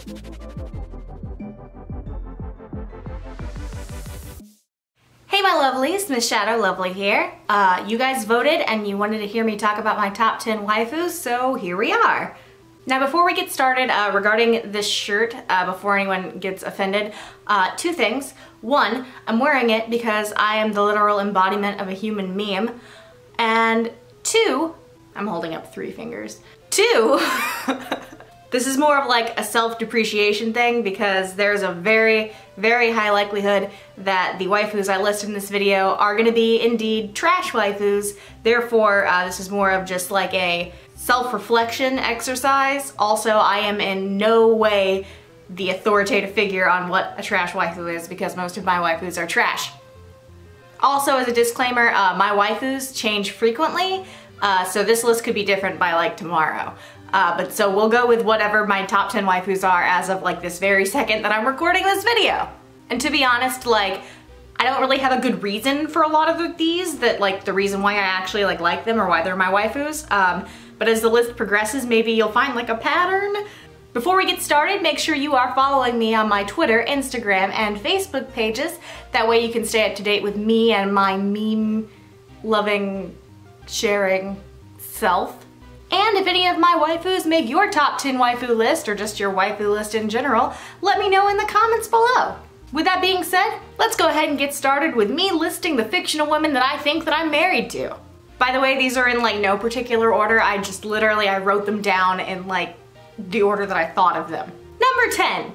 Hey my lovelies, Miss Shadow Lovely here. You guys voted and you wanted to hear me talk about my top 10 waifus, so here we are. Now before we get started regarding this shirt, before anyone gets offended, two things. One, I'm wearing it because I am the literal embodiment of a human meme. And two, I'm holding up 3 fingers. Two, this is more of like a self-depreciation thing because there's a very, very high likelihood that the waifus I list in this video are gonna be indeed trash waifus. Therefore, this is more of just like a self-reflection exercise. Also, I am in no way the authoritative figure on what a trash waifu is because most of my waifus are trash. Also, as a disclaimer, my waifus change frequently, so this list could be different by like tomorrow. But so we'll go with whatever my top 10 waifus are as of like this very second that I'm recording this video. And to be honest, like, I don't really have a good reason for a lot of these, that like the reason why I actually like them or why they're my waifus. But as the list progresses, maybe you'll find like a pattern. Before we get started, make sure you are following me on my Twitter, Instagram, and Facebook pages. That way you can stay up to date with me and my meme-loving, sharing self. And if any of my waifus make your top 10 waifu list, or just your waifu list in general, let me know in the comments below. With that being said, let's go ahead and get started with me listing the fictional women that I think that I'm married to. By the way, these are in like no particular order. I just literally, I wrote them down in like the order that I thought of them. Number 10,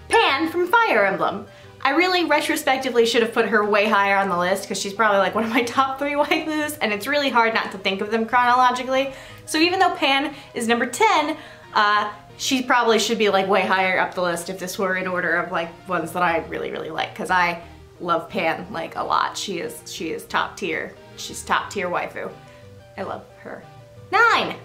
Pan from Fire Emblem. I really retrospectively should have put her way higher on the list because she's probably like one of my top 3 waifus, and it's really hard not to think of them chronologically. So even though Pan is number 10, she probably should be like way higher up the list if this were in order of like ones that I really, really like, because I love Pan like a lot. She is top tier. She's top tier waifu. I love her. 9,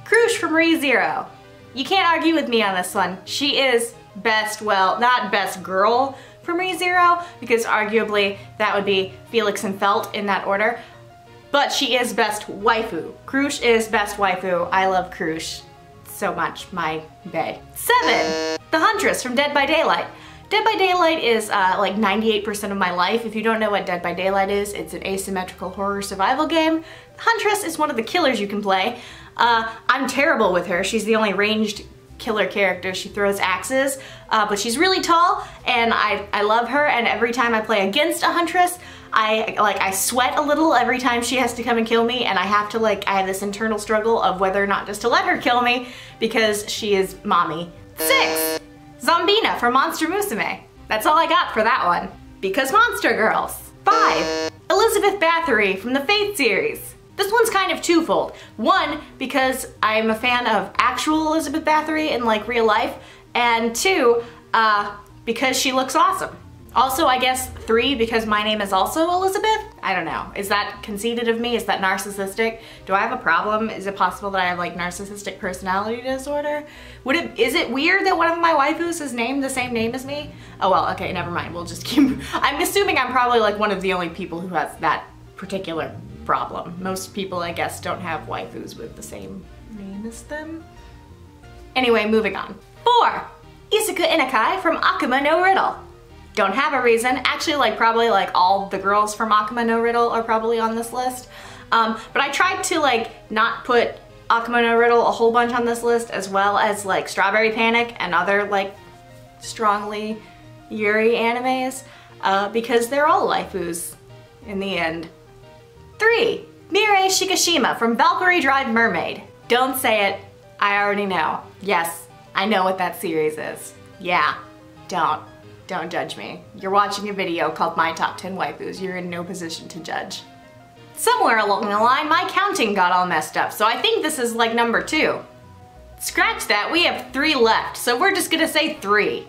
Krush from ReZero. You can't argue with me on this one. She is best, well, not best girl from ReZero, because arguably that would be Felix and Felt in that order. But she is best waifu. Krush is best waifu. I love Krush so much, my bae. 7, The Huntress from Dead by Daylight. Dead by Daylight is like 98% of my life. If you don't know what Dead by Daylight is, it's an asymmetrical horror survival game. Huntress is one of the killers you can play. I'm terrible with her. She's the only ranged killer character. She throws axes, but she's really tall, and I love her, and every time I play against a Huntress, I sweat a little every time she has to come and kill me, and I have this internal struggle of whether or not just to let her kill me because she is mommy. 6, Zombina from Monster Musume. That's all I got for that one, because Monster Girls. 5, Elizabeth Bathory from the Fate series. This one's kind of twofold. One, because I'm a fan of actual Elizabeth Bathory in like real life, and 2, because she looks awesome. Also, I guess 3, because my name is also Elizabeth? I don't know. Is that conceited of me? Is that narcissistic? Do I have a problem? Is it possible that I have like narcissistic personality disorder? Is it weird that one of my waifus is named the same name as me? Oh well, okay, never mind. We'll just keep, I'm assuming I'm probably like one of the only people who has that particular problem. Most people, I guess, don't have waifus with the same name as them. Anyway, moving on. 4, Isuka Inakai from Akuma no Riddle. Don't have a reason. Actually, like probably like all the girls from Akuma no Riddle are probably on this list. But I tried to like not put Akuma no Riddle a whole bunch on this list, as well as like Strawberry Panic and other like strongly Yuri animes, because they're all waifus in the end. 3, Mirei Shikishima from Valkyrie Drive Mermaid. Don't say it. I already know. Yes, I know what that series is. Yeah, don't judge me. You're watching a video called My Top 10 Waifus. You're in no position to judge. Somewhere along the line, my counting got all messed up, so I think this is like number 2. Scratch that, we have 3 left, so we're just gonna say 3.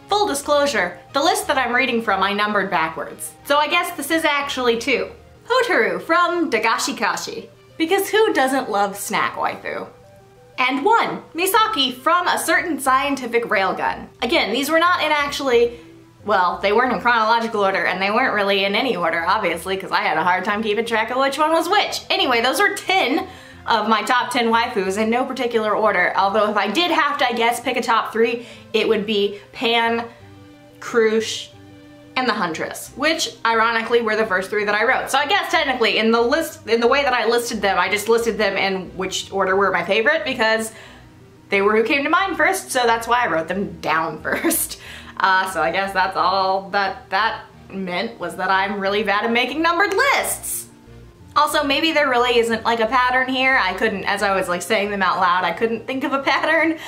Full disclosure, the list that I'm reading from I numbered backwards. So I guess this is actually 2. Hotaru from Dagashi Kashi, because who doesn't love snack waifu? And 1, Misaki from A Certain Scientific Railgun. Again, these were not in actually, well, they weren't in chronological order, and they weren't really in any order, obviously, because I had a hard time keeping track of which one was which. Anyway, those are 10. of my top 10 waifus in no particular order. Although if I did have to, I guess, pick a top 3, it would be Pan, Krusz, and the Huntress, which ironically were the first 3 that I wrote. So I guess technically in the list, in the way that I listed them, I just listed them in which order were my favorite because they were who came to mind first, so that's why I wrote them down first. So I guess that's all that meant, was that I'm really bad at making numbered lists. Also, maybe there really isn't like a pattern here. I couldn't, as I was like saying them out loud, I couldn't think of a pattern.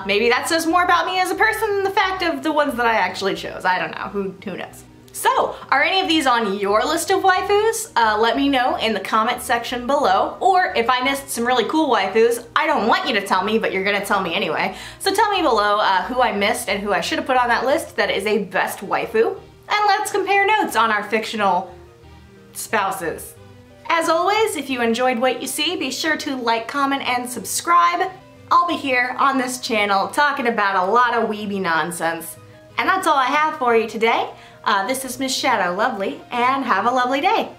Maybe that says more about me as a person than the fact of the ones that I actually chose. I don't know, who knows. So, are any of these on your list of waifus? Let me know in the comment section below, or if I missed some really cool waifus, I don't want you to tell me, but you're gonna tell me anyway. So tell me below who I missed and who I should have put on that list that is a best waifu, and let's compare notes on our fictional spouses. As always, if you enjoyed what you see, be sure to like, comment, and subscribe. I'll be here on this channel talking about a lot of weeby nonsense. And that's all I have for you today. This is Miss Shadow Lovely, and have a lovely day.